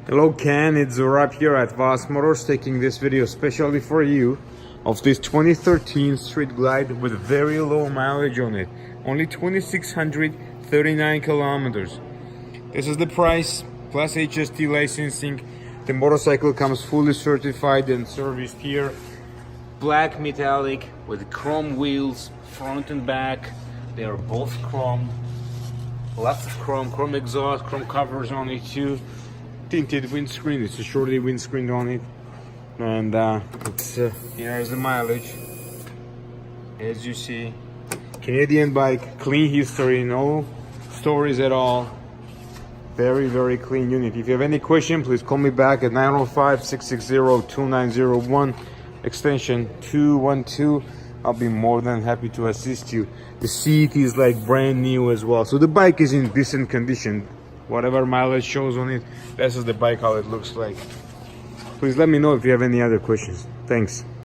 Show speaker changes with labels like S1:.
S1: Hello Ken, it's Zorab here at Vast Motors taking this video especially for you of this 2013 Street Glide with very low mileage on it. Only 2,639 kilometers. This is the price plus HST licensing. The motorcycle comes fully certified and serviced here. Black metallic with chrome wheels, front and back. They are both chrome. Lots of chrome exhaust, chrome covers on it too. Tinted windscreen, it's a shorty windscreen on it, and here's the mileage. As you see, Canadian bike, clean history, no stories at all. Very clean unit. If you have any question, please call me back at 905-660-2901 extension 212. I'll be more than happy to assist you. The seat is like brand new as well, so the bike is in decent condition. Whatever mileage shows on it, this is the bike how it looks like. Please let me know if you have any other questions. Thanks.